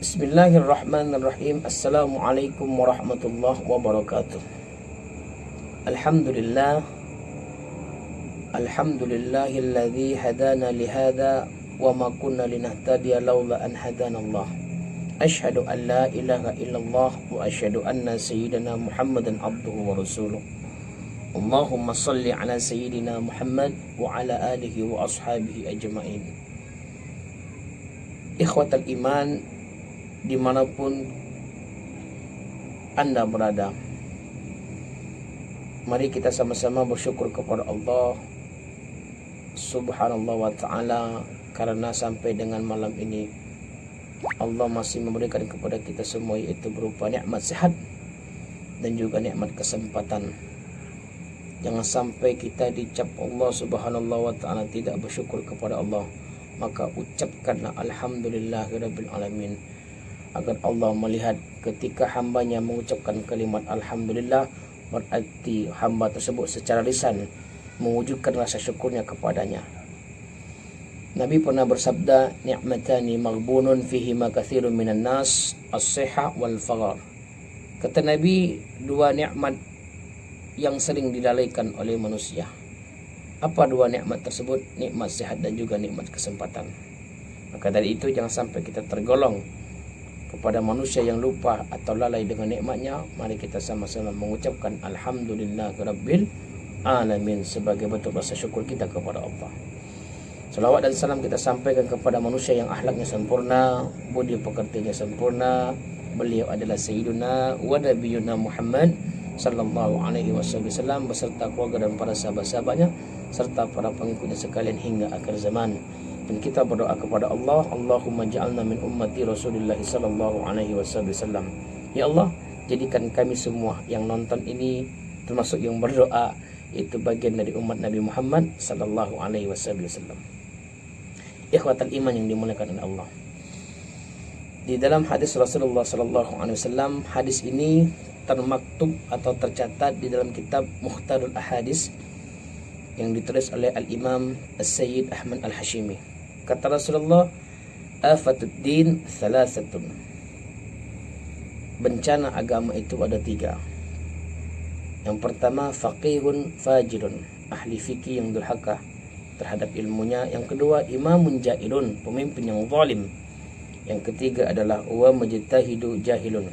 Bismillahirrahmanirrahim. Assalamualaikum warahmatullahi wabarakatuh. Alhamdulillah. Alhamdulillahilladzi hadana lihada wa ma kunna linahtadiya laula an hadana Allah. Asyhadu an la ilaha illallah wa asyhadu anna sayyidina Muhammadan abduhu wa rasuluh. Allahumma salli ala sayyidina Muhammad wa ala alihi wa ashabihi ajma'in. Ikhwatal iman, dimanapun Anda berada, mari kita sama-sama bersyukur kepada Allah Subhanallah wa ta'ala, karena sampai dengan malam ini Allah masih memberikan kepada kita semua, yaitu berupa nikmat sehat dan juga nikmat kesempatan. Jangan sampai kita dicap Allah Subhanallah wa ta'ala tidak bersyukur kepada Allah. Maka ucapkanlah alhamdulillahirabbil alamin, agar Allah melihat ketika hambanya mengucapkan kalimat alhamdulillah, berarti hamba tersebut secara lisan mewujudkan rasa syukurnya kepadanya. Nabi pernah bersabda, ni'matani maghbunun fihima katsirun minan nas, as-sihah wal faghar. Kata Nabi, dua nikmat yang sering dilalaikan oleh manusia. Apa dua nikmat tersebut? Nikmat sehat dan juga nikmat kesempatan. Maka dari itu jangan sampai kita tergolong kepada manusia yang lupa atau lalai dengan nikmatnya. Mari kita sama-sama mengucapkan alhamdulillahirabbil alamin sebagai bentuk rasa syukur kita kepada Allah. Salawat dan salam kita sampaikan kepada manusia yang akhlaknya sempurna, budi pekertinya sempurna. Beliau adalah Sayyiduna wa Nabiyuna Muhammad sallallahu alaihi wasallam beserta keluarga dan para sahabat-sahabatnya serta para pengikutnya sekalian hingga akhir zaman. Dan kita berdoa kepada Allah, Allahumma ja'alna min ummati Rasulullah sallallahu alaihi wasallam. Ya Allah, jadikan kami semua yang nonton ini termasuk yang berdoa, itu bagian dari umat Nabi Muhammad sallallahu alaihi wasallam. Ikhwatal iman yang dimuliakan oleh Allah. Di dalam hadis Rasulullah sallallahu alaihi wasallam, hadis ini termaktub atau tercatat di dalam kitab Mukhtarul Ahadis yang ditulis oleh Al-Imam As-Sayyid Ahmad Al-Hashimi. Kata Rasulullah, afatuddin thalathatun. Bencana agama itu ada tiga. Yang pertama, faqihun fajirun, ahli fikih yang durhaka terhadap ilmunya. Yang kedua, imamun jailun, pemimpin yang zalim. Yang ketiga adalah wa mujtahidu jahilun,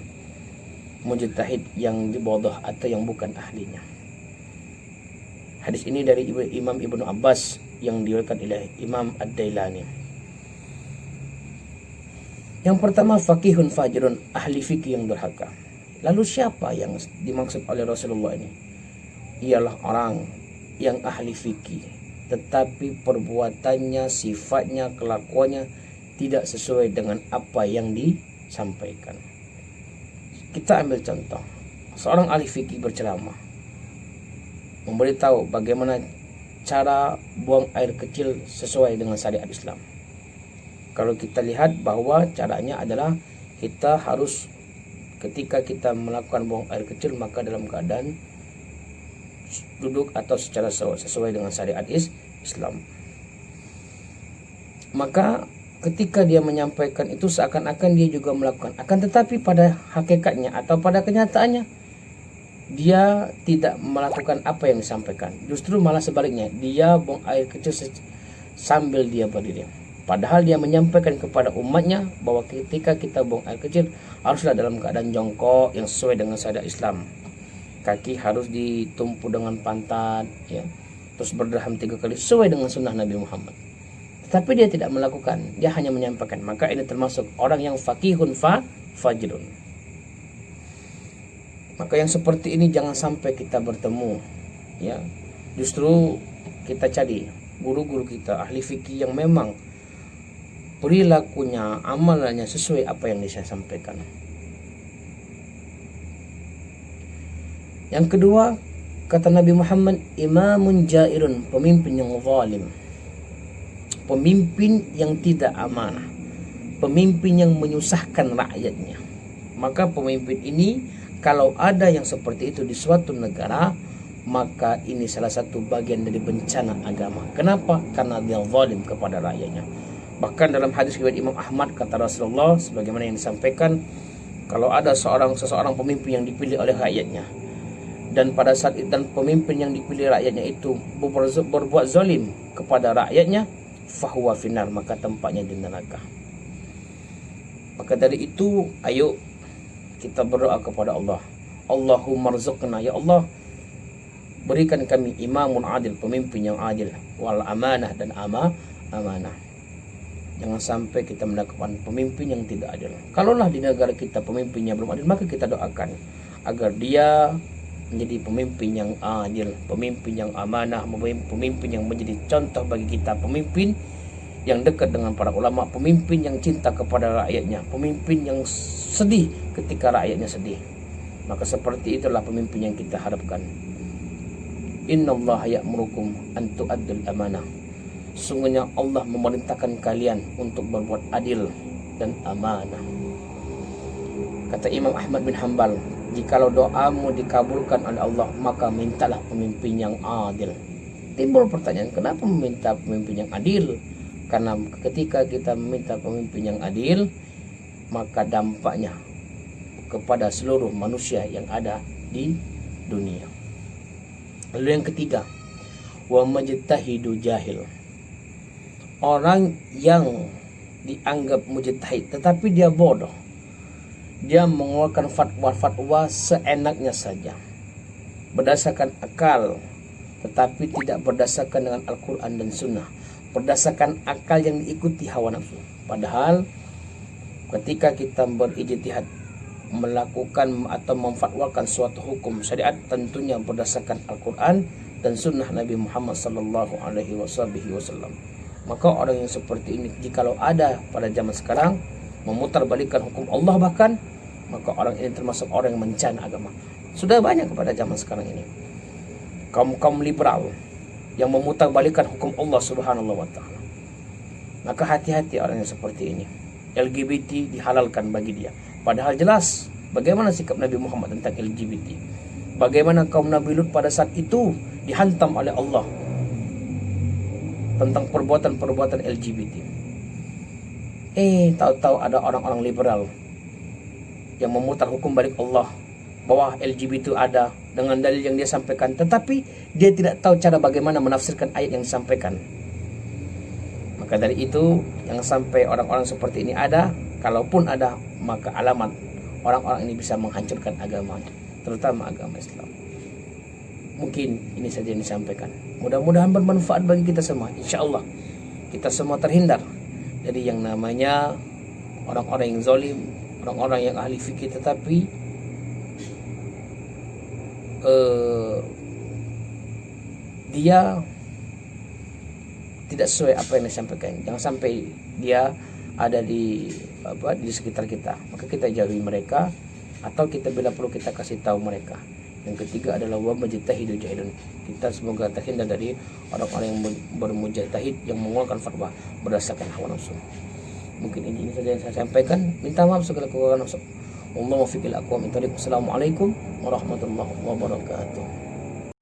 mujtahid yang bodoh atau yang bukan ahlinya. Hadis ini dari Imam Ibnu Abbas yang diriwayatkan oleh Imam Ad-Dailani. Yang pertama, faqihun fajirun, ahli fikih yang durhaka. Lalu siapa yang dimaksud oleh Rasulullah ini? Ialah orang yang ahli fikih, tetapi perbuatannya, sifatnya, kelakuannya tidak sesuai dengan apa yang disampaikan. Kita ambil contoh, seorang ahli fikih berceramah, memberitahu bagaimana cara buang air kecil sesuai dengan syariat Islam. Kalau kita lihat bahwa caranya adalah kita harus ketika kita melakukan buang air kecil, maka dalam keadaan duduk atau secara sesuai dengan syariat Islam. Maka ketika dia menyampaikan itu seakan-akan dia juga melakukan, akan tetapi pada hakikatnya atau pada kenyataannya dia tidak melakukan apa yang disampaikan. Justru malah sebaliknya, dia buang air kecil sambil dia berdiri. Padahal dia menyampaikan kepada umatnya bahwa ketika kita buang air kecil haruslah dalam keadaan jongkok yang sesuai dengan syariat Islam. Kaki harus ditumpu dengan pantat, ya. Terus berderham 3 kali sesuai dengan sunnah Nabi Muhammad. Tapi dia tidak melakukan, dia hanya menyampaikan. Maka ini termasuk orang yang faqihun fajirun. Maka yang seperti ini jangan sampai kita bertemu, ya. Justru kita cari guru-guru kita ahli fikih yang memang perilakunya, amalannya sesuai apa yang saya sampaikan. Yang kedua, kata Nabi Muhammad, imamun jairun, pemimpin yang zalim, pemimpin yang tidak amanah, pemimpin yang menyusahkan rakyatnya. Maka pemimpin ini kalau ada yang seperti itu di suatu negara, maka ini salah satu bagian dari bencana agama. Kenapa? Karena dia zalim kepada rakyatnya. Bahkan dalam hadis riwayat Imam Ahmad kata Rasulullah sebagaimana yang disampaikan, kalau ada seseorang pemimpin yang dipilih oleh rakyatnya, dan pada saat itu dan pemimpin yang dipilih rakyatnya itu berbuat zalim kepada rakyatnya, fahuwa finnar, maka tempatnya di neraka. Maka dari itu, ayo kita berdoa kepada Allah. Allahumma rzuqna, ya Allah, berikan kami imamun adil, pemimpin yang adil, wal amanah, dan amanah. Jangan sampai kita mendapatkan pemimpin yang tidak adil. Kalaulah di negara kita pemimpinnya belum adil, maka kita doakan agar dia menjadi pemimpin yang adil, pemimpin yang amanah, pemimpin yang menjadi contoh bagi kita, pemimpin yang dekat dengan para ulama, pemimpin yang cinta kepada rakyatnya, pemimpin yang sedih ketika rakyatnya sedih. Maka seperti itulah pemimpin yang kita harapkan. Innallaha ya'murukum an tu'addul amanah. Sungguhnya Allah memerintahkan kalian untuk berbuat adil dan amanah. Kata Imam Ahmad bin Hanbal, jikalau doamu dikabulkan oleh Allah, maka mintalah pemimpin yang adil. Timbul pertanyaan, kenapa meminta pemimpin yang adil? Karena ketika kita meminta pemimpin yang adil, maka dampaknya kepada seluruh manusia yang ada di dunia. Lalu yang ketiga, wa majtahidu jahil. Orang yang dianggap mujtahid tetapi dia bodoh, dia mengeluarkan fatwa-fatwa seenaknya saja, berdasarkan akal, tetapi tidak berdasarkan dengan Al-Quran dan Sunnah, berdasarkan akal yang diikuti hawa nafsu. Padahal ketika kita berijtihad melakukan atau memfatwakan suatu hukum syariat, tentunya berdasarkan Al-Quran dan Sunnah Nabi Muhammad sallallahu alaihi wasallam. Maka orang yang seperti ini, jikalau ada pada zaman sekarang memutarbalikkan hukum Allah bahkan, maka orang ini termasuk orang yang mencana agama. Sudah banyak pada zaman sekarang ini kaum liberal yang memutarbalikkan hukum Allah Subhanahu wa taala. Maka hati-hati orang yang seperti ini. LGBT dihalalkan bagi dia, padahal jelas bagaimana sikap Nabi Muhammad tentang LGBT. Bagaimana kaum Nabi Lut pada saat itu dihantam oleh Allah tentang perbuatan-perbuatan LGBT. Tahu-tahu ada orang-orang liberal yang memutar hukum balik Allah bahwa LGBT ada dengan dalil yang dia sampaikan, tetapi dia tidak tahu cara bagaimana menafsirkan ayat yang disampaikan. Maka dari itu, jangan sampai orang-orang seperti ini ada. Kalaupun ada, maka alamat orang-orang ini bisa menghancurkan agamanya, terutama agama Islam. Mungkin ini saja yang disampaikan. Mudah-mudahan bermanfaat bagi kita semua. Insya Allah kita semua terhindar dari yang namanya orang-orang yang zalim, orang-orang yang ahli fikih tetapi dia tidak sesuai apa yang disampaikan. Jangan sampai dia ada di sekitar kita, maka kita jauhi mereka, atau kita bila perlu kita kasih tahu mereka. Yang ketiga adalah wa majtahidu jahilun. Kita semoga terhindar dari orang-orang yang bermujtahid yang mengeluarkan fatwa berdasarkan hawa nafsu. Mungkin ini saja yang saya sampaikan. Minta maaf segala kekurangan. Wallahu muwaffiq ila aqwamit thoriq. Assalamualaikum warahmatullahi wabarakatuh.